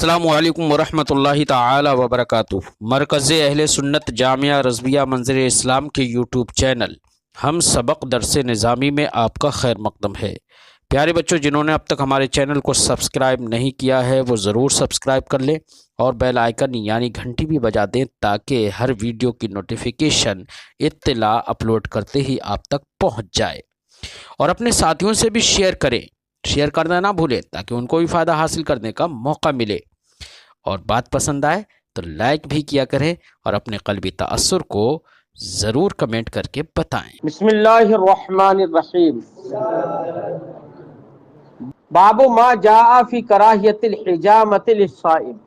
السلام علیکم ورحمۃ اللہ تعالی وبرکاتہ۔ مرکز اہل سنت جامعہ رضویہ منظر اسلام کے یوٹیوب چینل ہم سبق درس نظامی میں آپ کا خیر مقدم ہے۔ پیارے بچوں، جنہوں نے اب تک ہمارے چینل کو سبسکرائب نہیں کیا ہے وہ ضرور سبسکرائب کر لیں اور بیل آئیکن یعنی گھنٹی بھی بجا دیں تاکہ ہر ویڈیو کی نوٹیفیکیشن اطلاع اپلوڈ کرتے ہی آپ تک پہنچ جائے، اور اپنے ساتھیوں سے بھی شیئر کریں، شیئر کرنا نہ بھولیں تاکہ ان کو بھی فائدہ حاصل کرنے کا موقع ملے، اور بات پسند آئے تو لائک بھی کیا کریں اور اپنے قلبی تأثر کو ضرور کمنٹ کر کے بتائیں۔ بسم اللہ الرحمن الرحیم۔ باب ما جاء فی کراہیت الحجامۃ للصائم،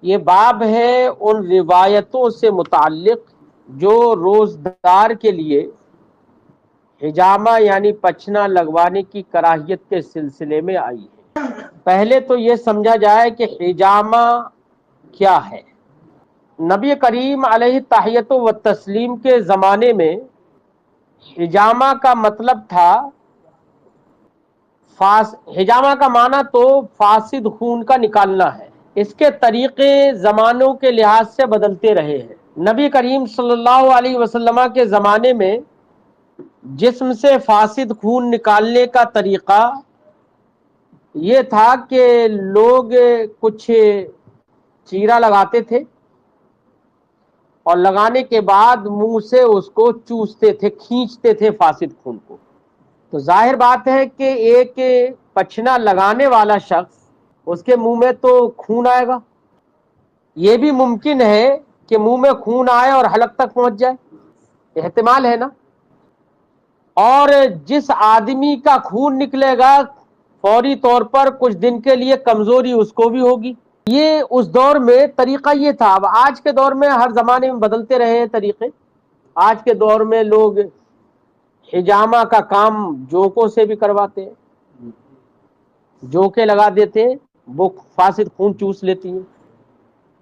یہ باب ہے ان روایتوں سے متعلق جو روزدار کے لیے حجامہ یعنی پچھنا لگوانے کی کراہیت کے سلسلے میں آئی ہے۔ پہلے تو یہ سمجھا جائے کہ حجامہ کیا ہے۔ نبی کریم علیہ تحیۃ و تسلیم کے زمانے میں حجامہ کا مطلب تھا، حجامہ کا معنی تو فاسد خون کا نکالنا ہے۔ اس کے طریقے زمانوں کے لحاظ سے بدلتے رہے ہیں۔ نبی کریم صلی اللہ علیہ وسلم کے زمانے میں جسم سے فاسد خون نکالنے کا طریقہ یہ تھا کہ لوگ کچھ چیرا لگاتے تھے اور لگانے کے بعد منہ سے اس کو چوستے تھے، کھینچتے تھے فاسد خون کو۔ تو ظاہر بات ہے کہ ایک پچھنا لگانے والا شخص، اس کے منہ میں تو خون آئے گا۔ یہ بھی ممکن ہے کہ منہ میں خون آئے اور حلق تک پہنچ جائے، احتمال ہے نا۔ اور جس آدمی کا خون نکلے گا فوری طور پر کچھ دن کے لیے کمزوری اس کو بھی ہوگی۔ یہ اس دور میں طریقہ یہ تھا۔ اب آج کے دور میں ہر زمانے میں بدلتے رہے ہیں طریقے۔ آج کے دور میں لوگ حجامہ کا کام جوکوں سے بھی کرواتے ہیں، جوکے لگا دیتے ہیں، وہ فاسد خون چوس لیتی ہیں۔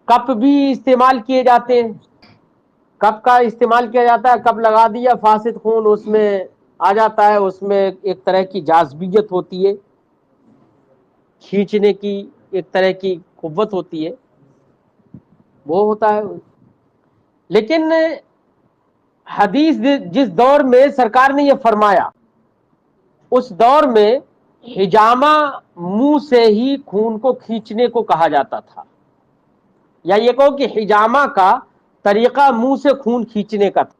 کپ بھی استعمال کیے جاتے ہیں، کپ کا استعمال کیا جاتا ہے، کپ لگا دیا، فاسد خون اس میں آ جاتا ہے، اس میں ایک طرح کی جاذبیت ہوتی ہے، کھینچنے کی ایک طرح کی قوت ہوتی ہے، وہ ہوتا ہے۔ لیکن حدیث جس دور میں سرکار نے یہ فرمایا، اس دور میں حجامہ منہ سے ہی خون کو کھینچنے کو کہا جاتا تھا، یا یہ کہو کہ حجامہ کا طریقہ منہ سے خون کھینچنے کا تھا۔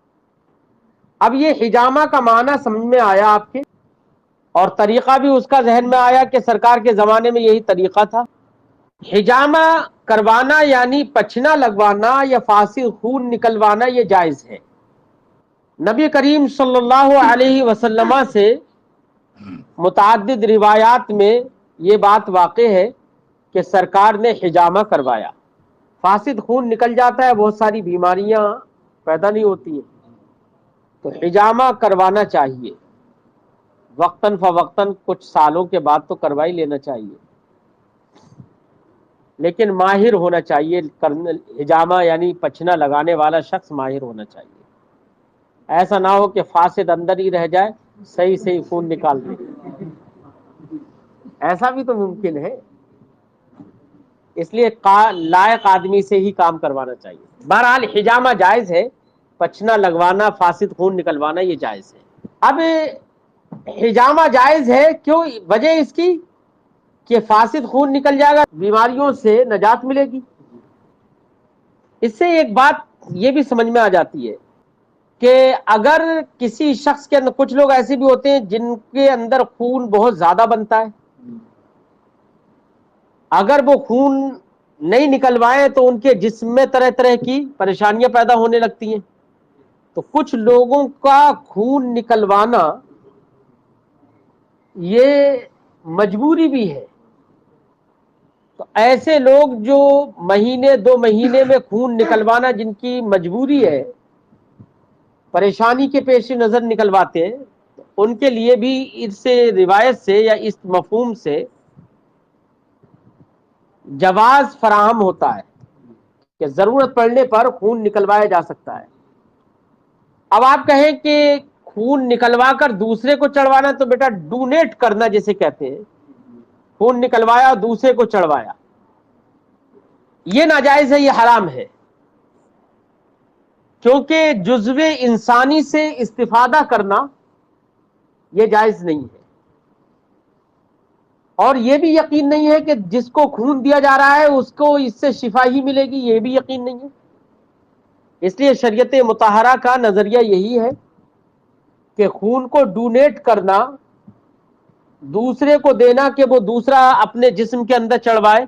اب یہ حجامہ کا معنی سمجھ میں آیا آپ کے، اور طریقہ بھی اس کا ذہن میں آیا کہ سرکار کے زمانے میں یہی طریقہ تھا۔ حجامہ کروانا یعنی پچھنا لگوانا یا فاسد خون نکلوانا یہ جائز ہے۔ نبی کریم صلی اللہ علیہ وسلم سے متعدد روایات میں یہ بات واقع ہے کہ سرکار نے حجامہ کروایا۔ فاسد خون نکل جاتا ہے، بہت ساری بیماریاں پیدا نہیں ہوتی ہیں، تو حجامہ کروانا چاہیے، وقتاً فوقتاً کچھ سالوں کے بعد تو کروا ہی لینا چاہیے، لیکن ماہر ہونا چاہیے۔ حجامہ یعنی پچھنا لگانے والا شخص ماہر ہونا چاہیے، ایسا نہ ہو کہ فاسد اندر ہی رہ جائے، صحیح خون نکال دے، ایسا بھی تو ممکن ہے۔ اس لیے لائق آدمی سے ہی کام کروانا چاہیے۔ بہرحال حجامہ جائز ہے، پچھنا لگوانا، فاسد خون نکلوانا یہ جائز ہے۔ اب حجامہ جائز ہے کیوں؟ وجہ اس کی کہ فاسد خون نکل جائے گا، بیماریوں سے نجات ملے گی۔ اس سے ایک بات یہ بھی سمجھ میں آ جاتی ہے کہ اگر کسی شخص کے اندر، کچھ لوگ ایسے بھی ہوتے ہیں جن کے اندر خون بہت زیادہ بنتا ہے، اگر وہ خون نہیں نکلوائیں تو ان کے جسم میں طرح طرح کی پریشانیاں پیدا ہونے لگتی ہیں۔ تو کچھ لوگوں کا خون نکلوانا یہ مجبوری بھی ہے، تو ایسے لوگ جو مہینے 2 مہینے میں خون نکلوانا جن کی مجبوری ہے، پریشانی کے پیش نظر نکلواتے ہیں، ان کے لیے بھی اس روایت سے یا اس مفہوم سے جواز فراہم ہوتا ہے کہ ضرورت پڑنے پر خون نکلوایا جا سکتا ہے۔ اب آپ کہیں کہ خون نکلوا کر دوسرے کو چڑھوانا، تو بیٹا ڈونیٹ کرنا جسے کہتے ہیں، خون نکلوایا اور دوسرے کو چڑھوایا، یہ ناجائز ہے، یہ حرام ہے، کیونکہ جزو انسانی سے استفادہ کرنا یہ جائز نہیں ہے، اور یہ بھی یقین نہیں ہے کہ جس کو خون دیا جا رہا ہے اس کو اس سے شفا ہی ملے گی، یہ بھی یقین نہیں ہے۔ اس لیے شریعت مطہرہ کا نظریہ یہی ہے کہ خون کو ڈونیٹ کرنا، دوسرے کو دینا کہ وہ دوسرا اپنے جسم کے اندر چڑھوائے،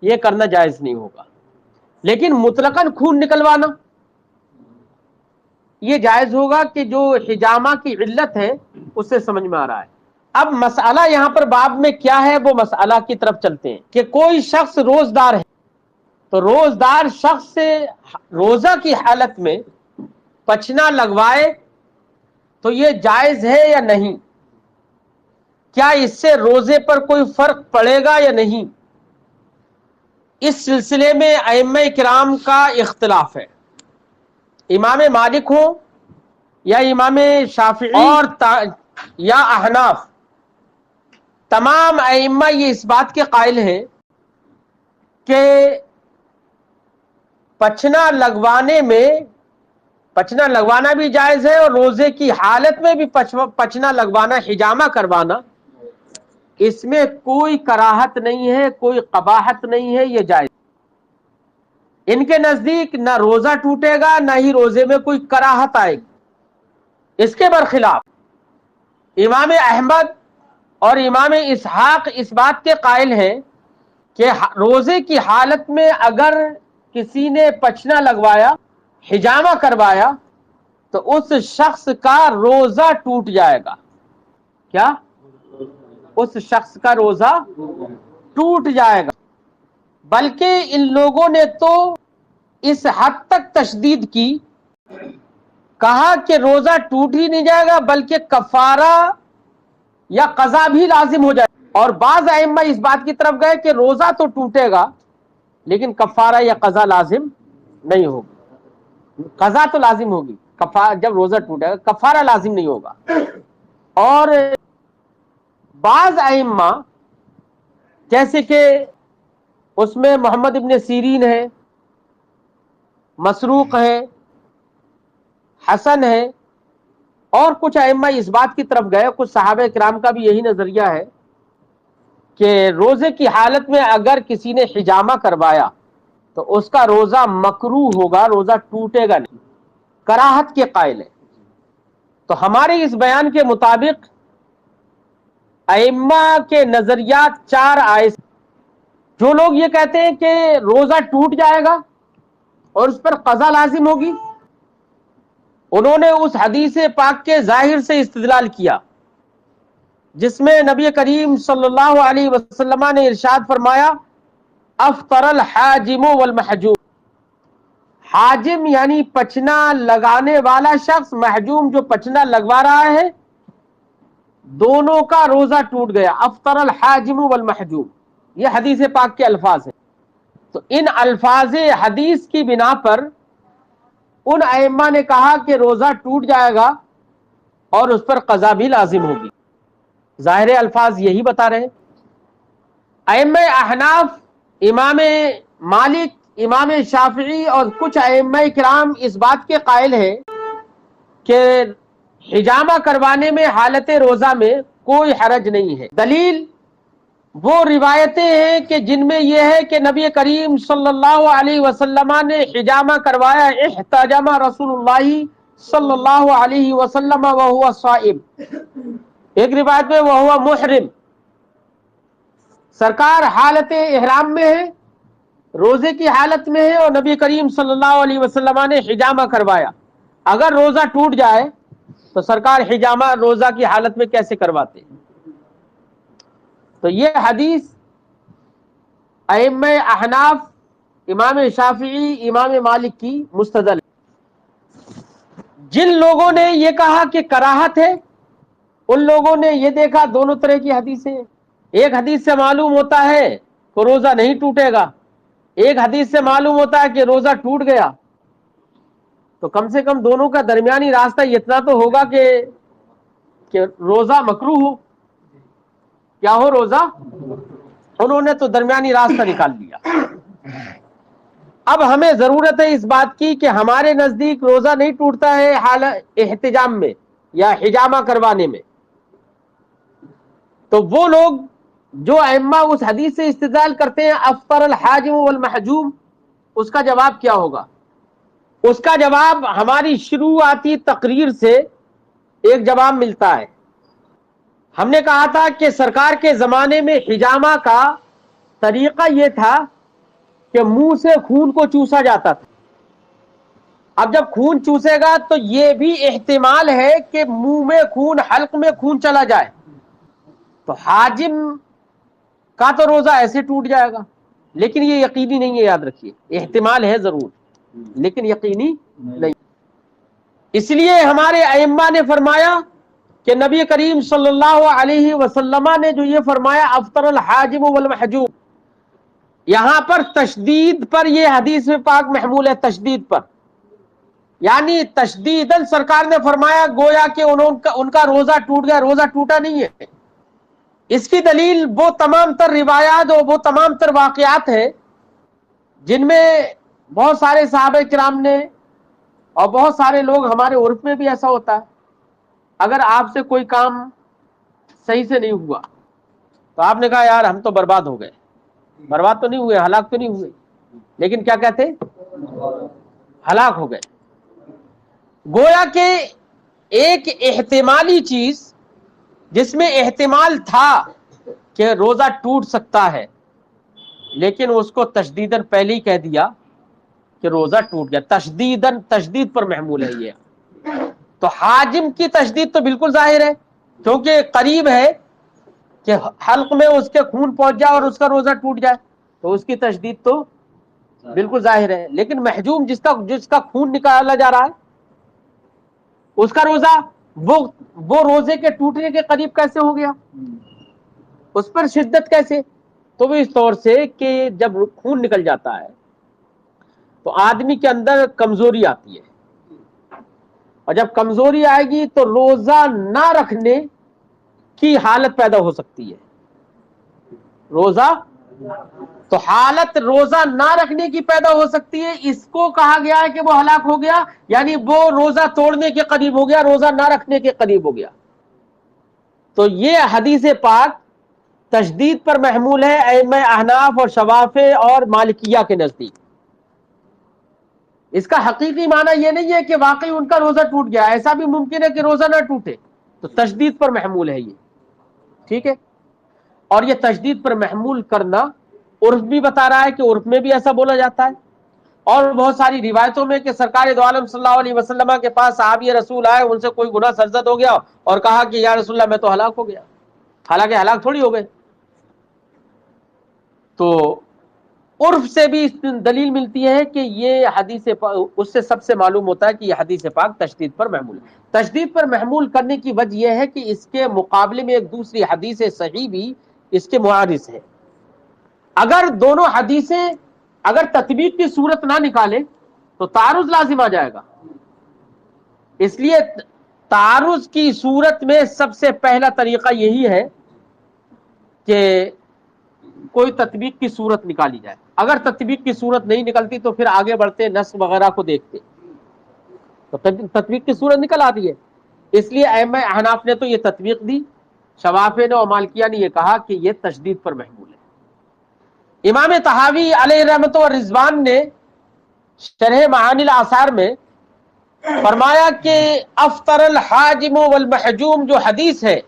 یہ کرنا جائز نہیں ہوگا، لیکن مطلقاً خون نکلوانا یہ جائز ہوگا کہ جو حجامہ کی علت ہے اس سے سمجھ میں آ رہا ہے۔ اب مسئلہ یہاں پر باب میں کیا ہے وہ مسئلہ کی طرف چلتے ہیں کہ کوئی شخص روزدار ہے، تو روزدار شخص سے روزہ کی حالت میں پچنا لگوائے تو یہ جائز ہے یا نہیں؟ کیا اس سے روزے پر کوئی فرق پڑے گا یا نہیں؟ اس سلسلے میں ائمہ کرام کا اختلاف ہے۔ امام مالک ہو یا امام شافعی اور یا احناف، تمام ائمہ یہ اس بات کے قائل ہیں کہ پچنا لگوانا بھی جائز ہے، اور روزے کی حالت میں بھی پچنا لگوانا، حجامہ کروانا، اس میں کوئی کراہت نہیں ہے، کوئی قباحت نہیں ہے، یہ جائز۔ ان کے نزدیک نہ روزہ ٹوٹے گا نہ ہی روزے میں کوئی کراہت آئے گی۔ اس کے برخلاف امام احمد اور امام اسحاق اس بات کے قائل ہیں کہ روزے کی حالت میں اگر کسی نے پچنا لگوایا، حجامہ کروایا، تو اس شخص کا روزہ ٹوٹ جائے گا۔ کیا؟ اس شخص کا روزہ ٹوٹ جائے گا۔ بلکہ ان لوگوں نے تو اس حد تک تشدید کی، کہا کہ روزہ ٹوٹ ہی نہیں جائے گا بلکہ کفارہ یا قضا بھی لازم ہو جائے گا، اور بعض ائمہ اس بات کی طرف گئے کہ روزہ تو ٹوٹے گا لیکن کفارہ یا قضا لازم نہیں ہوگی۔ قضا تو لازم ہوگی، جب روزہ ٹوٹے گا، کفارہ لازم نہیں ہوگا۔ اور بعض ائمہ جیسے کہ اس میں محمد ابن سیرین ہے، مسروق ہے، حسن ہے، اور کچھ ائمہ اس بات کی طرف گئے، کچھ صحابہ کرام کا بھی یہی نظریہ ہے کہ روزے کی حالت میں اگر کسی نے حجامہ کروایا تو اس کا روزہ مکروہ ہوگا، روزہ ٹوٹے گا نہیں، کراہت کے قائل ہے۔ تو ہمارے اس بیان کے مطابق ائمہ کے نظریات چار آئے۔ جو لوگ یہ کہتے ہیں کہ روزہ ٹوٹ جائے گا اور اس پر قضا لازم ہوگی، انہوں نے اس حدیث پاک کے ظاہر سے استدلال کیا جس میں نبی کریم صلی اللہ علیہ وسلم نے ارشاد فرمایا، افطر الحاجم والمحجوم۔ حاجم یعنی پچنا لگانے والا شخص، محجوم جو پچنا لگوا رہا ہے، دونوں کا روزہ ٹوٹ گیا۔ افطر الحاجم والمحجوم، یہ حدیث پاک کے الفاظ ہیں۔ تو ان الفاظ حدیث کی بنا پر ان ائمہ نے کہا کہ روزہ ٹوٹ جائے گا اور اس پر قضا بھی لازم ہوگی۔ ظاہر الفاظ یہی بتا رہے۔ ائمہ احناف، امام مالک، امام شافعی اور کچھ ائمہ کرام اس بات کے قائل ہیں کہ حجامہ کروانے میں حالت روزہ میں کوئی حرج نہیں ہے۔ دلیل وہ روایتیں ہیں کہ جن میں یہ ہے کہ نبی کریم صلی اللہ علیہ وسلم نے حجامہ کروایا، احتجم رسول اللہ صلی اللہ علیہ وسلم وہو صائم، ایک روایت میں وہو محرم، سرکار حالت احرام میں ہے، روزے کی حالت میں ہے، اور نبی کریم صلی اللہ علیہ وسلم نے حجامہ کروایا۔ اگر روزہ ٹوٹ جائے تو سرکار حجامہ روزہ کی حالت میں کیسے کرواتے؟ تو یہ حدیث ائمہ احناف، امام شافعی، امام مالک کی مستدل ہے۔ جن لوگوں نے یہ کہا کہ کراہت ہے، ان لوگوں نے یہ دیکھا دونوں طرح کی حدیثیں، ایک حدیث سے معلوم ہوتا ہے کہ روزہ نہیں ٹوٹے گا، ایک حدیث سے معلوم ہوتا ہے کہ روزہ ٹوٹ گیا، تو کم سے کم دونوں کا درمیانی راستہ اتنا تو ہوگا کہ روزہ مکروہ ہو، کیا ہو، روزہ۔ انہوں نے تو درمیانی راستہ نکال دیا۔ اب ہمیں ضرورت ہے اس بات کی کہ ہمارے نزدیک روزہ نہیں ٹوٹتا ہے حال احتجام میں یا حجامہ کروانے میں، تو وہ لوگ جو ائمہ اس حدیث سے استدلال کرتے ہیں افطر الحاجم والمحجوم، اس کا جواب کیا ہوگا؟ اس کا جواب ہماری شروعاتی تقریر سے ایک جواب ملتا ہے۔ ہم نے کہا تھا کہ سرکار کے زمانے میں حجامہ کا طریقہ یہ تھا کہ منہ سے خون کو چوسا جاتا تھا۔ اب جب خون چوسے گا تو یہ بھی احتمال ہے کہ منہ میں خون، حلق میں خون چلا جائے، تو حاجم کا تو روزہ ایسے ٹوٹ جائے گا، لیکن یہ یقینی نہیں ہے، یاد رکھیے، احتمال ہے ضرور لیکن یقینی نہیں۔ اس لیے ہمارے ائمہ نے فرمایا کہ نبی کریم صلی اللہ علیہ وسلم نے جو یہ فرمایا افطر الحاجم والمحجوم، یہاں پر تشدید پر یہ حدیث پاک محمول ہے، تشدید پر، یعنی تشدیداً سرکار نے فرمایا گویا کہ ان کا روزہ ٹوٹ گیا، روزہ ٹوٹا نہیں ہے۔ اس کی دلیل وہ تمام تر روایات اور وہ تمام تر واقعات ہیں جن میں بہت سارے صحابہ کرام نے اور بہت سارے لوگ، ہمارے عرف میں بھی ایسا ہوتا ہے، اگر آپ سے کوئی کام صحیح سے نہیں ہوا تو آپ نے کہا یار ہم تو برباد ہو گئے، برباد تو نہیں ہوئے، ہلاک تو نہیں ہوئے، لیکن کیا کہتے؟ ہلاک ہو گئے۔ گویا کہ ایک احتمالی چیز جس میں احتمال تھا کہ روزہ ٹوٹ سکتا ہے، لیکن اس کو تشدیداً پہلے ہی کہہ دیا کہ روزہ ٹوٹ گیا، تشدیداً، تشدید پر محمول ہے یہ۔ تو حاجم کی تشدید تو بالکل ظاہر ہے، کیونکہ قریب ہے کہ حلق میں اس کے خون پہنچ جائے اور اس کا روزہ ٹوٹ جائے، تو اس کی تشدید تو بالکل ظاہر ہے۔ لیکن محجوم جس کا خون نکالا جا رہا ہے، اس کا روزہ وہ روزے کے ٹوٹنے کے قریب کیسے ہو گیا؟ اس پر شدت کیسے؟ تو وہ اس طور سے کہ جب خون نکل جاتا ہے تو آدمی کے اندر کمزوری آتی ہے، اور جب کمزوری آئے گی تو روزہ نہ رکھنے کی حالت پیدا ہو سکتی ہے۔ تو حالت روزہ نہ رکھنے کی پیدا ہو سکتی ہے، اس کو کہا گیا ہے کہ وہ ہلاک ہو گیا، یعنی وہ روزہ توڑنے کے قریب ہو گیا، روزہ نہ رکھنے کے قریب ہو گیا۔ تو یہ حدیث پاک تشدید پر محمول ہے ائمہ احناف اور شوافع اور مالکیہ کے نزدیک۔ اس کا حقیقی معنی یہ نہیں ہے کہ واقعی ان کا روزہ ٹوٹ گیا، ایسا بھی ممکن ہے کہ روزہ نہ ٹوٹے، تو تشدید پر محمول ہے یہ، ٹھیک ہے۔ اور یہ تشدید پر محمول کرنا عرف بھی بتا رہا ہے کہ عرف میں بھی ایسا بولا جاتا ہے، اور بہت ساری روایتوں میں کہ سرکار دو عالم صلی اللہ علیہ وسلم کے پاس صحابی رسول آئے، ان سے کوئی گناہ سرزد ہو گیا اور کہا کہ یا رسول اللہ میں تو ہلاک ہو گیا، حالانکہ ہلاک تھوڑی ہو گئے۔ تو عرف سے بھی دلیل ملتی ہے کہ یہ حدیث اس سے سب سے معلوم ہوتا ہے کہ یہ حدیث پاک تشدید پر محمول ہے۔ تشدید پر محمول کرنے کی وجہ یہ ہے کہ اس کے مقابلے میں ایک دوسری حدیث صحیح بھی اس کے معارض ہے۔ اگر دونوں حدیثیں اگر تطبیق کی صورت نہ نکالے تو تعارض لازم آ جائے گا، اس لیے تعارض کی صورت میں سب سے پہلا طریقہ یہی ہے کہ کوئی تطبیق کی صورت نکالی جائے۔ اگر تطبیق کی صورت نہیں نکلتی تو پھر آگے بڑھتے نص وغیرہ کو دیکھتے، تو تطبیق کی صورت نکل آتی ہے، اس لیے ائمہ احناف نے تو یہ تطبیق دی، شوافع نے اور مالکیہ نے یہ کہا کہ یہ تشدید پر محمول ہے۔ امام طحاوی علیہ رحمت و رضوان نے شرح معانی الاثار میں فرمایا کہ افطر الحاجم والمحجوم جو حدیث ہے،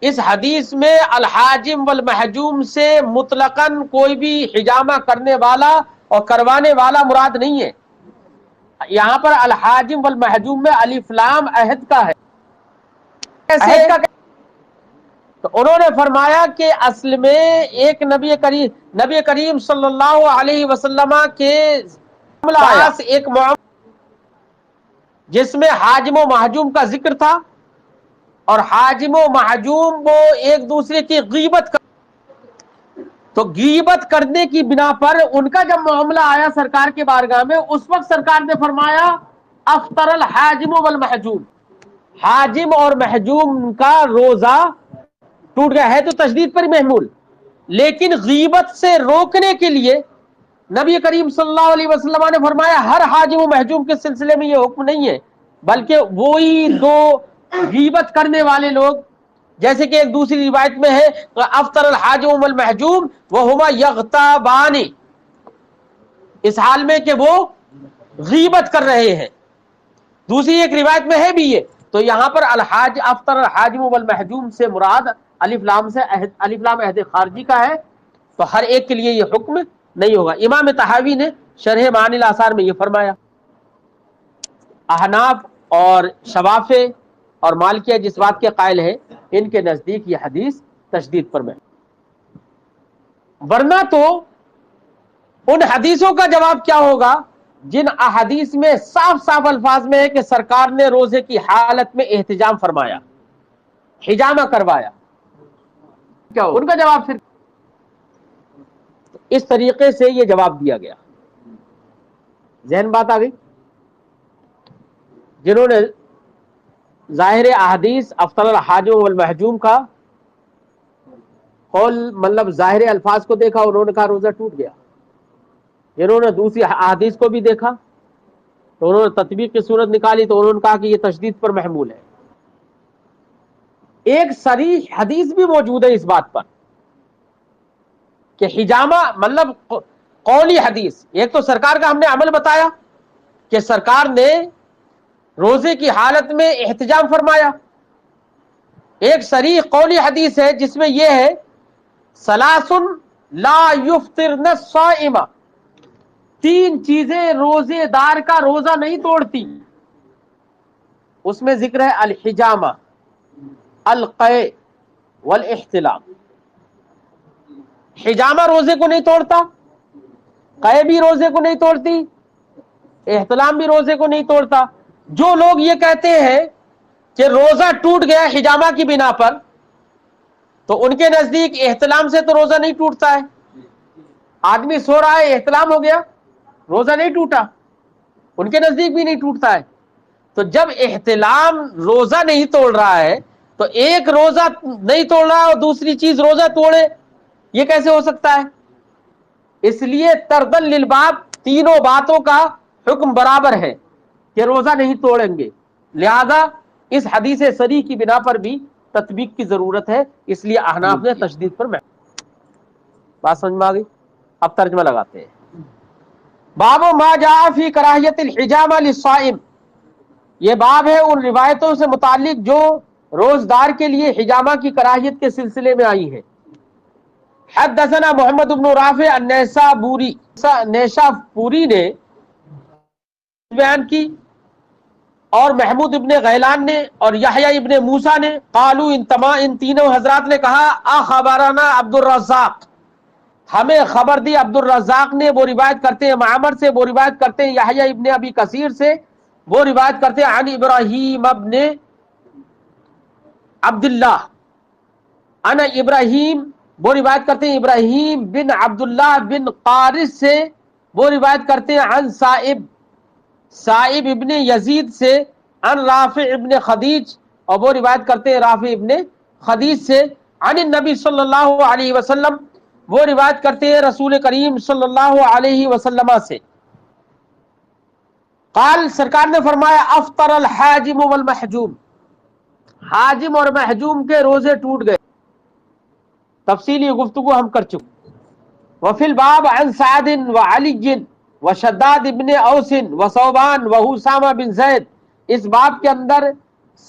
اس حدیث میں الحاجم والمحجوم سے مطلقاً کوئی بھی حجامہ کرنے والا اور کروانے والا مراد نہیں ہے۔ یہاں پر الحاجم والمحجوم میں الف لام عہد کا ہے، عہد کا، تو انہوں نے فرمایا کہ اصل میں ایک نبی کریم صلی اللہ علیہ وسلم کے پاس ایک معاملہ جس میں حاجم و محجوم کا ذکر تھا، اور حاجم و محجوم وہ ایک دوسرے کی غیبت کر، تو غیبت کرنے کی بنا پر ان کا جب معاملہ آیا سرکار کے بارگاہ میں، اس وقت سرکار نے فرمایا افطر الحاجم والمحجوم، حاجم اور محجوم کا روزہ ٹوٹ گیا ہے، تو تشدید پر محمول، لیکن غیبت سے روکنے کے لیے نبی کریم صلی اللہ علیہ وسلم نے فرمایا ہر حاجم و محجوم کے سلسلے میں یہ حکم نہیں ہے، بلکہ وہی دو غیبت کرنے والے لوگ، جیسے کہ ایک دوسری روایت میں ہے افطر الحاجم والمحجوم وہما یغتابان، اس حال میں کہ وہ غیبت کر رہے ہیں. دوسری ایک روایت میں ہے بھی یہ. تو یہاں پر افطر الحاجم والمحجوم سے مراد الف لام عہد خارجی کا ہے، تو ہر ایک کے لیے یہ حکم نہیں ہوگا. امام طحاوی نے شرح معانی الاثار میں یہ فرمایا. احناف اور شوافع اور مالکیہ جس بات کے قائل ہیں، ان کے نزدیک یہ حدیث تشدید پر محمول. ورنہ تو ان حدیثوں کا جواب کیا ہوگا جن احادیث میں صاف صاف الفاظ میں ہے کہ سرکار نے روزے کی حالت میں احتجام فرمایا، حجامہ کروایا، کیا ان کا جواب پھر اس طریقے سے یہ جواب دیا گیا. ذہن بات آ گئی. جنہوں نے ظاہر احادیث افطر الحاجم والمحجوم کا قول مطلب ظاہر الفاظ کو دیکھا، انہوں نے کہا روزہ ٹوٹ گیا. جنہوں نے دوسری احادیث کو بھی دیکھا تو انہوں نے تطبیق کی صورت نکالی تو انہوں نے کہا کہ یہ تشدید پر محمول ہے. ایک صریح حدیث بھی موجود ہے اس بات پر کہ حجامہ مطلب قولی حدیث. ایک تو سرکار کا ہم نے عمل بتایا کہ سرکار نے روزے کی حالت میں احتجام فرمایا. ایک صریح قولی حدیث ہے جس میں یہ ہے ثلاث لا یفطرن الصائم، تین چیزیں روزے دار کا روزہ نہیں توڑتی. اس میں ذکر ہے الحجامہ، القے والاحتلام. حجامہ روزے کو نہیں توڑتا، قے بھی روزے کو نہیں توڑتی، احتلام بھی روزے کو نہیں توڑتا. جو لوگ یہ کہتے ہیں کہ روزہ ٹوٹ گیا حجامہ کی بنا پر، تو ان کے نزدیک احتلام سے تو روزہ نہیں ٹوٹتا ہے. آدمی سو رہا ہے احتلام ہو گیا، روزہ نہیں ٹوٹا، ان کے نزدیک بھی نہیں ٹوٹتا ہے. تو جب احتلام روزہ نہیں توڑ رہا ہے تو ایک روزہ نہیں توڑ رہا اور دوسری چیز روزہ توڑے، یہ کیسے ہو سکتا ہے؟ اس لیے تردن للباب تینوں باتوں کا حکم برابر ہے کہ روزہ نہیں توڑیں گے. لہذا اس حدیث صریح کی بنا پر بھی تطبیق کی ضرورت ہے، اس لیے احناف نے تشدید پر بات سمجھ میں آ گئی. اب ترجمہ لگاتے ہیں. باب ما جاء فی کراہیت الحجامہ للصائم، یہ باب ہے ان روایتوں سے متعلق جو روزدار کے لیے حجامہ کی کراہیت کے سلسلے میں آئی ہے. حدثنا محمد بن رافع نیشابوری نے بیان کی، اور محمود ابن غیلان نے اور یحییٰ ابن موسیٰ نے قالو ان تینوں حضرات نے کہا اخبرنا عبد الرزاق، ہمیں خبر دی عبد الرزاق نے، وہ روایت کرتے ہیں معمر سے، وہ روایت کرتے ہیں یحییٰ ابن ابی کثیر سے، وہ روایت کرتے ہیں عن ابراہیم ابن عبداللہ عن ابراہیم، وہ روایت کرتے ہیں ابراہیم بن عبداللہ بن قارث سے، وہ روایت کرتے ہیں عن سائب ابن یزید سے، عن رافع ابن خدیج، اور وہ روایت کرتے ہیں رافع ابن خدیج سے، عن النبی صلی اللہ علیہ وسلم، وہ روایت کرتے ہیں رسول کریم صلی اللہ علیہ وسلم سے. قال، سرکار نے فرمایا افطر الحاجم والمحجوم، حاجم اور محجوم کے روزے ٹوٹ گئے. تفصیلی گفتگو ہم کر چکے. وفی الباب عن سعد وعلی وشداد ابن اوس وصوبان وحسامہ بن زید، اس باب کے اندر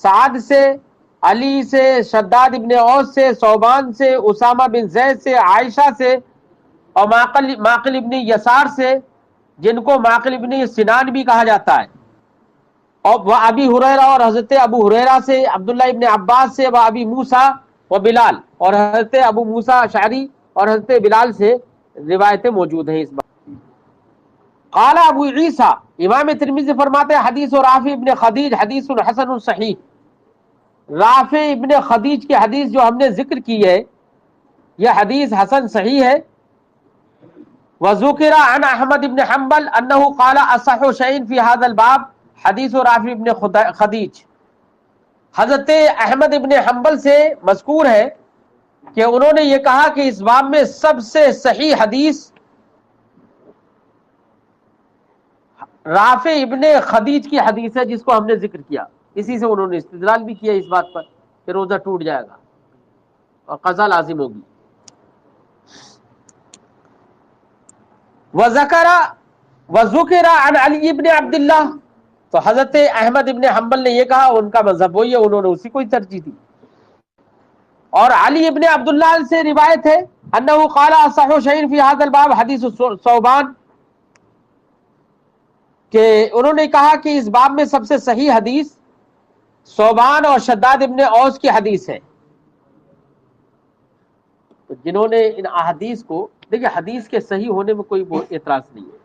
سعد سے، علی سے، شداد ابن اوس سے، صوبان سے، اسامہ بن زید سے، عائشہ سے، اور معقل ابن یسار سے، جن کو معقل ابن سنان بھی کہا جاتا ہے، اور وہ ابی ہریرہ اور حضرت ابو ہریرہ سے، عبداللہ ابن عباس سے، وہ ابی موسیٰ و بلال، اور حضرت ابو موسیٰ اشعری اور حضرت بلال سے روایتیں موجود ہیں اس بات. قال ابو عیسیٰ، امام ترمذی فرماتے ہیں حدیث رافع ابن خدیج حدیث حسن صحیح. رافع ابن خدیج کی حدیث جو ہم نے ذکر کی ہے یہ حدیث حسن صحیح ہے. وذکر عن احمد ابن حنبل انہ قال اصح شیء فی هذا الباب حدیث رافع ابن خدیج. حضرت احمد ابن حنبل سے مذکور ہے کہ انہوں نے یہ کہا کہ اس باب میں سب سے صحیح حدیث رافع ابن خدیج کی حدیث ہے جس کو ہم نے ذکر کیا، اسی سے انہوں نے استدلال بھی کیا اس بات پر کہ روزہ ٹوٹ جائے گا اور قضا لازم ہوگی۔ وذکر عن علی ابن عبداللہ، تو حضرت احمد ابن حنبل نے یہ کہا، ان کا مذہب وہی ہے، انہوں نے اسی کو ہی ترجیح دی۔ اور علی ابن عبداللہ سے روایت ہے انہ قال اصح شیء فی ھذا الباب حدیث ثوبان، کہ انہوں نے کہا کہ اس باب میں سب سے صحیح حدیث ثوبان اور شداد ابن اوس کی حدیث ہے۔ تو جنہوں نے ان احادیث کو، دیکھیں حدیث کے صحیح ہونے میں کوئی اعتراض نہیں ہے،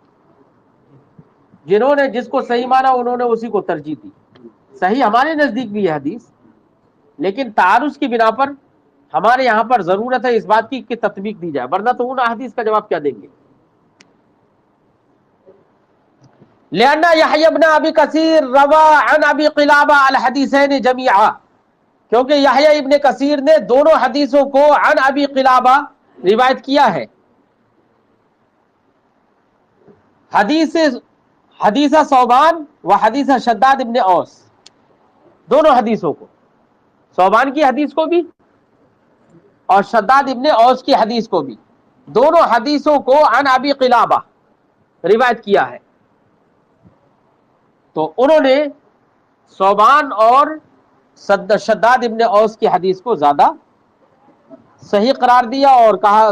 جنہوں نے جس کو صحیح مانا انہوں نے اسی کو ترجیح دی۔ صحیح ہمارے نزدیک بھی ہے حدیث، لیکن تعارض کی بنا پر ہمارے یہاں پر ضرورت ہے اس بات کی کہ تطبیق دی جائے، ورنہ تو ان احادیث کا جواب کیا دیں گے؟ لأن یحیی بن ابی کثیر روى عن ابی قلابہ الحدیثین جمیعا، کیونکہ یحییٰ ابن کثیر نے دونوں حدیثوں کو عن ابی قلابہ روایت کیا ہے، حدیث ثوبان و حدیث شداد ابن اوس، دونوں حدیثوں کو، ثوبان کی حدیث کو بھی اور شداد ابن اوس کی حدیث کو بھی، دونوں حدیثوں کو عن ابی قلابہ روایت کیا ہے۔ تو انہوں نے ثوبان اور شداد ابن اوس کی حدیث کو زیادہ صحیح قرار دیا اور کہا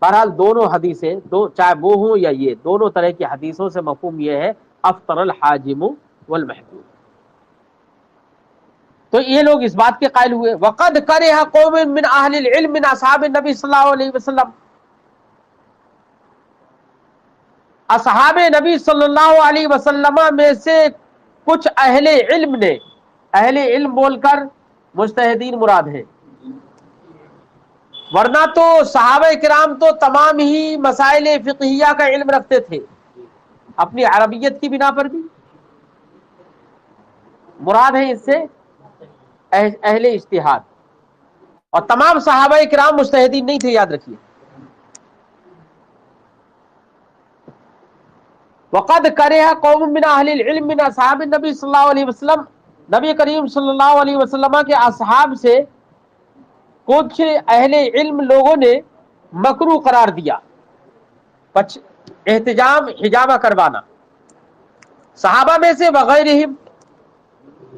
بہرحال دونوں حدیثیں، چاہے وہ ہوں یا یہ، دونوں طرح کی حدیثوں سے مفہوم یہ ہے افطر الحاجم والمحجوم۔ تو یہ لوگ اس بات کے قائل ہوئے۔ وقد کرہ قوم من اہل العلم من اصحاب النبی صلی اللہ علیہ وسلم، اصحاب نبی صلی اللہ علیہ وسلم میں سے کچھ اہل علم نے، اہل علم بول کر مجتہدین مراد ہیں، ورنہ تو صحابہ کرام تو تمام ہی مسائل فقہیہ کا علم رکھتے تھے، اپنی عربیت کی بنا پر بھی۔ مراد ہے اس سے اہل اجتہاد، اور تمام صحابہ کرام مجتہدین نہیں تھے، یاد رکھیے۔ وقد کرہ قوم من اہل العلم من اصحاب النبی صلی اللہ علیہ وسلم، نبی کریم صلی اللہ علیہ وسلم کے اصحاب سے کچھ اہل علم لوگوں نے مکروہ قرار دیا احتجام، حجامہ کروانا، صحابہ میں سے وغیرہم،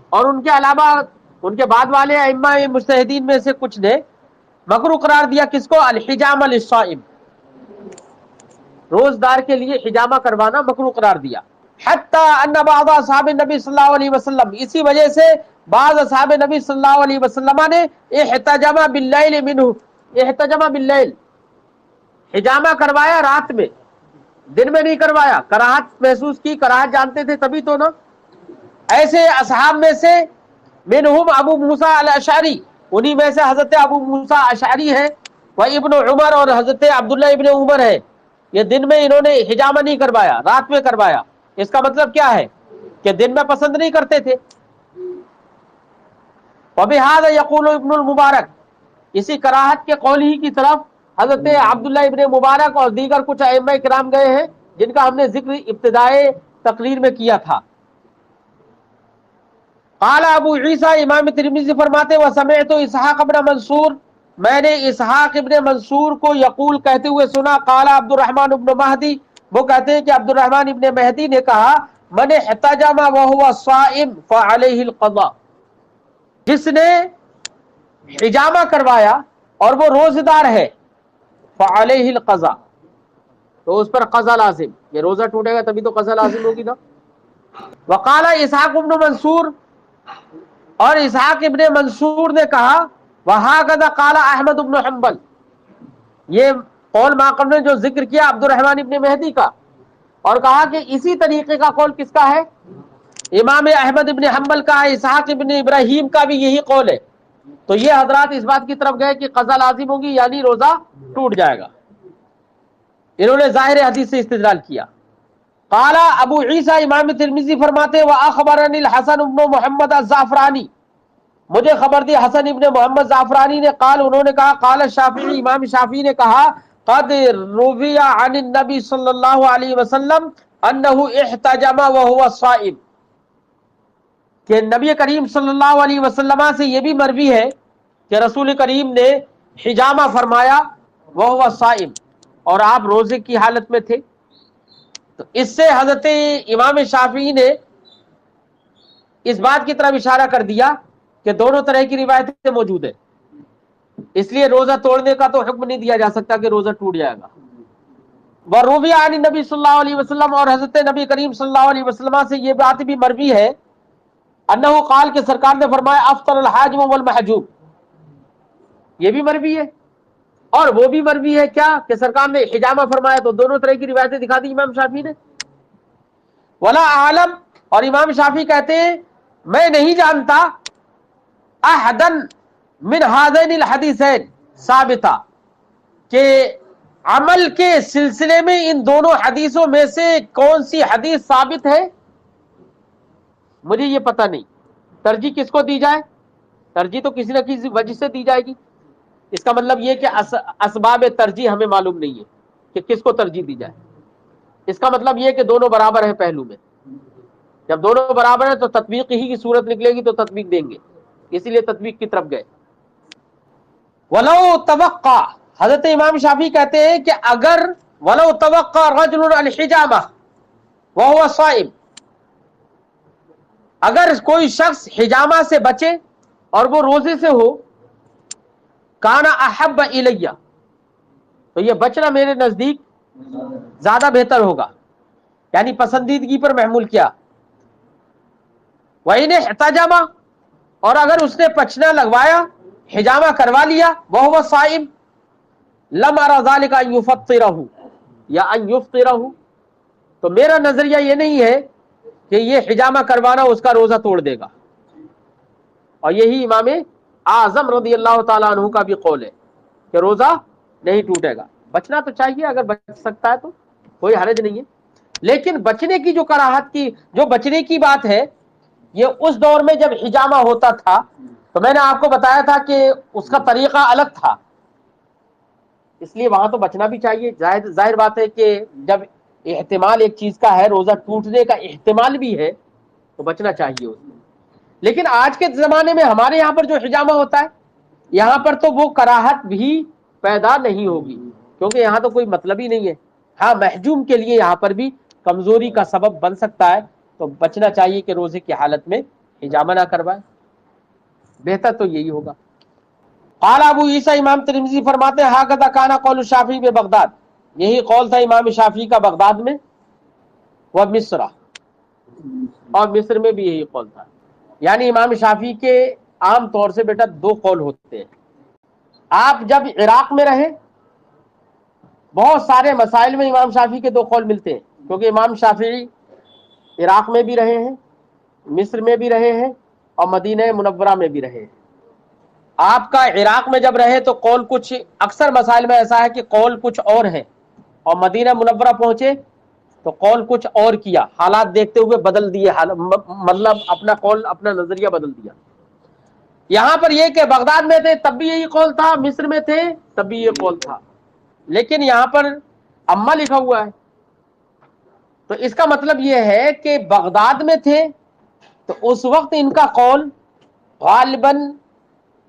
اور ان کے علاوہ ان کے بعد والے ائمہ مجتہدین میں سے کچھ نے مکروہ قرار دیا کس کو؟ الحجامہ للصائم، روزدار کے لیے حجامہ کروانا مکروہ قرار دیا۔ حتی ان بعض اصحاب النبی صلی اللہ علیہ وسلم، اسی وجہ سے بعض اصحاب نبی صلی اللہ علیہ وسلم نے احتجم باللیل منہ، احتجم باللیل، حجامہ کروایا رات میں، دن میں نہیں کروایا، کراہت محسوس کی، کراہت جانتے تھے تبھی تو نا۔ ایسے اصحاب میں سے منہم ابو موسیٰ الاشعری، انہی میں سے حضرت ابو موسیٰ اشعری ہے، وہ ابن عمر اور حضرت عبداللہ ابن عمر ہے، یہ دن میں انہوں نے حجامہ نہیں کروایا، رات میں کروایا۔ اس کا مطلب کیا ہے کہ دن میں پسند نہیں کرتے تھے۔ وبہذا یقول ابن المبارک، اسی کراہت کے قول ہی کی طرف حضرت عبداللہ ابن مبارک اور دیگر کچھ ائمہ کرام گئے ہیں جن کا ہم نے ذکر ابتدائے تقریر میں کیا تھا۔ قال ابو عیسیٰ، امام ترمذی فرماتے وسمعت اسحاق ابن منصور، میں نے اسحاق ابن منصور کو یقول کہتے ہوئے سنا، قال عبد الرحمن ابن مہدی، وہ کہتے ہیں کہ عبد الرحمن ابن مہدی نے کہا من احتجم وهو صائم فعليه القضاء، جس نے حجامہ کروایا اور وہ روزہ دار ہے، فعليه القضاء، تو اس پر قضا لازم، یہ روزہ ٹوٹے گا تبھی تو قضا لازم ہوگی نا۔ وقال اسحاق ابن منصور، اور اسحاق ابن منصور نے کہا وہکذا قال احمد ابن حنبل، یہ قول ماقبل نے جو ذکر کیا عبد الرحمن ابن مہدی کا، اور کہا کہ اسی طریقے کا قول کس کا ہے؟ امام احمد ابن حنبل کا ہے، اسحاق ابن ابراہیم کا بھی یہی قول ہے۔ تو یہ حضرات اس بات کی طرف گئے کہ قضا لازم ہوگی، یعنی روزہ ٹوٹ جائے گا، انہوں نے ظاہر حدیث سے استدلال کیا۔ قال ابو عیسیٰ، امام ترمذی فرماتے واخبرنی الحسن ابن محمد الزعفرانی، مجھے خبر دی حسن ابن محمد زعفرانی نے، قال انہوں نے کہا قال الشافعی، امام شافعی نے کہا قد روی عن النبی صلی اللہ علیہ وسلم انہ احتجم وہو صائم، کہ نبی کریم صلی اللہ علیہ وسلم سے یہ بھی مروی ہے کہ رسول کریم نے حجامہ فرمایا وہو صائم، اور آپ روزے کی حالت میں تھے۔ تو اس سے حضرت امام شافعی نے اس بات کی طرف اشارہ کر دیا کہ دونوں طرح کی روایتیں موجود ہیں، اس لیے روزہ توڑنے کا تو حکم نہیں دیا جا سکتا کہ روزہ ٹوٹ جائے گا۔ وروی عن نبی صلی اللہ علیہ وسلم، اور حضرت نبی کریم صلی اللہ علیہ وسلم سے یہ بات بھی مروی ہے انہو قال، کہ سرکار نے فرمایا افطر الحاجم والمحجوب، یہ بھی مروی ہے، اور وہ بھی مروی ہے کیا کہ سرکار نے حجامہ فرمایا۔ تو دونوں طرح کی روایتیں دکھا دی امام شافعی نے۔ ولا عالم، اور امام شافعی کہتے ہیں میں نہیں جانتا احدن من ہذین الحدیثین ثابتہ، کہ عمل کے سلسلے میں ان دونوں حدیثوں میں سے کون سی حدیث ثابت ہے، مجھے یہ پتہ نہیں۔ ترجیح کس کو دی جائے؟ ترجیح تو کسی نہ کسی وجہ سے دی جائے گی۔ اس کا مطلب یہ کہ اسباب ترجیح ہمیں معلوم نہیں ہے کہ کس کو ترجیح دی جائے۔ اس کا مطلب یہ کہ دونوں برابر ہیں پہلو میں، جب دونوں برابر ہیں تو تطبیق ہی کی صورت نکلے گی، تو تطبیق دیں گے، اسی لیے تطبیق کی طرف گئے۔ ولو توقع، حضرت امام شافعی کہتے ہیں کہ اگر ولو توقع رجل الحجامہ وہو صائم، اگر کوئی شخص حجامہ سے بچے اور وہ روزے سے ہو، کان احب الیہ، تو یہ بچنا میرے نزدیک زیادہ بہتر ہوگا، یعنی پسندیدگی پر محمول کیا۔ وَإِنِ احْتَجَمَ، اور اگر اس نے پچنا لگوایا، حجامہ کروا لیا، وَهُوَ صَائِمٌ لَمْ أَرَ ذَلِكَ أَن يُفَطِّرَهُ یا أن يُفْطِرَهُ، تو میرا نظریہ یہ نہیں ہے کہ یہ حجامہ کروانا اس کا روزہ توڑ دے گا، اور یہی امام اعظم رضی اللہ تعالیٰ عنہ کا بھی قول ہے کہ روزہ نہیں ٹوٹے گا۔ بچنا تو چاہیے، اگر بچ سکتا ہے تو کوئی حرج نہیں ہے، لیکن بچنے کی جو کراہت کی، جو بچنے کی بات ہے، یہ اس دور میں جب حجامہ ہوتا تھا تو میں نے آپ کو بتایا تھا کہ اس کا طریقہ الگ تھا، اس لیے وہاں تو بچنا بھی چاہیے۔ ظاہر بات ہے کہ جب احتمال ایک چیز کا ہے، روزہ ٹوٹنے کا احتمال بھی ہے، تو بچنا چاہیے اس میں۔ لیکن آج کے زمانے میں ہمارے یہاں پر جو حجامہ ہوتا ہے، یہاں پر تو وہ کراہت بھی پیدا نہیں ہوگی، کیونکہ یہاں تو کوئی مطلب ہی نہیں ہے۔ ہاں محجوم کے لیے یہاں پر بھی کمزوری کا سبب بن سکتا ہے، تو بچنا چاہیے کہ روزے کی حالت میں حجامہ نہ کروائے، بہتر تو یہی ہوگا۔ قال ابو عیسیٰ، امام ترمذی فرماتے ہیں ہاکذا کان قول الشافعی ببغداد، یہی قول تھا امام شافعی کا بغداد میں، وہ مصر، اور مصر میں بھی یہی قول تھا۔ یعنی امام شافعی کے عام طور سے بیٹا دو قول ہوتے ہیں۔ آپ جب عراق میں رہے، بہت سارے مسائل میں امام شافعی کے دو قول ملتے ہیں، کیونکہ امام شافعی عراق میں بھی رہے ہیں، مصر میں بھی رہے ہیں، اور مدینہ منورہ میں بھی رہے ہیں۔ آپ کا عراق میں جب رہے تو قول کچھ، اکثر مسائل میں ایسا ہے کہ قول کچھ اور ہے، اور مدینہ منورہ پہنچے تو قول کچھ اور کیا، حالات دیکھتے ہوئے بدل دیے، مطلب اپنا قول، اپنا نظریہ بدل دیا۔ یہاں پر یہ کہ بغداد میں تھے تب بھی یہی قول تھا، مصر میں تھے تب بھی یہ قول تھا، لیکن یہاں پر اما لکھا ہوا ہے، تو اس کا مطلب یہ ہے کہ بغداد میں تھے تو اس وقت ان کا قول غالباً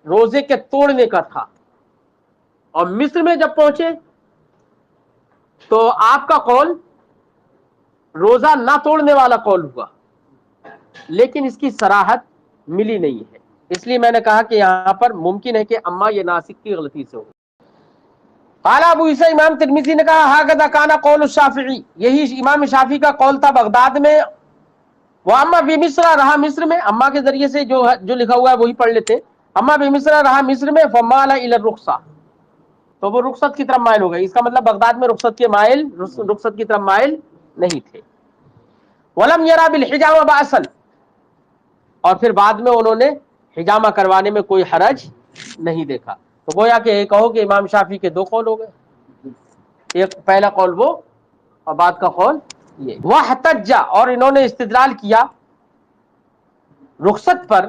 روزے کے توڑنے کا تھا، اور مصر میں جب پہنچے تو آپ کا قول روزہ نہ توڑنے والا قول ہوا، لیکن اس کی صراحت ملی نہیں ہے، اس لیے میں نے کہا کہ یہاں پر ممکن ہے کہ اما یہ ناسک کی غلطی سے ہو۔ قال ابو عیسیٰ، امام ترمذی نے کہا ہاکذا کان قول الشافعی، یہی امام شافعی کا قول تھا بغداد میں، وہ اما بی مصر، رہا مصر میں، اما کے ذریعے سے جو لکھا ہوا ہے وہی پڑھ لیتے، اما بی مصر، رہا مصر میں، فمال الی الرخصہ، تو وہ رخصت کی طرف مائل ہو گئے، اس کا مطلب بغداد میں رخصت کی طرف مائل نہیں تھے۔ ولم یرا بالحجامہ بأسا، اور پھر بعد میں انہوں نے حجامہ کروانے میں کوئی حرج نہیں دیکھا۔ تو گویا کہ یہ کہو کہ امام شافعی کے دو قول ہو گئے، ایک پہلا قول وہ اور بعد کا قول یہ۔ واحتج، اور انہوں نے استدلال کیا رخصت پر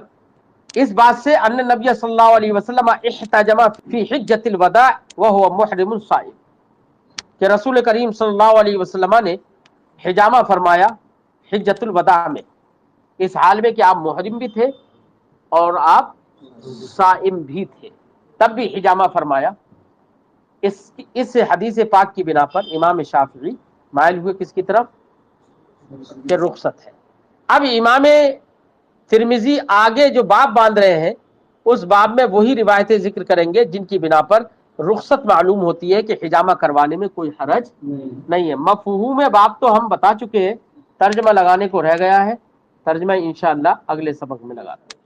اس بات سے ان نبی صلی اللہ علیہ وسلم احتجم فی حجۃ الوداع وهو محرم صائم، کہ رسول کریم صلی اللہ علیہ وسلم نے حجامہ فرمایا حجۃ الوداع میں، اس حال میں کہ آپ محرم بھی تھے اور آپ صائم بھی تھے، تب بھی حجامہ فرمایا۔ اس حدیث پاک کی بنا پر امام شافعی مائل ہوئے کس کی طرف؟ کہ رخصت ہے۔ اب امام ترمذی آگے جو باب باندھ رہے ہیں اس باب میں وہی روایتیں ذکر کریں گے جن کی بنا پر رخصت معلوم ہوتی ہے کہ حجامہ کروانے میں کوئی حرج نہیں ہے۔ مفہوم باب تو ہم بتا چکے ہیں، ترجمہ لگانے کو رہ گیا ہے، ترجمہ انشاءاللہ اگلے سبق میں لگاتے ہیں۔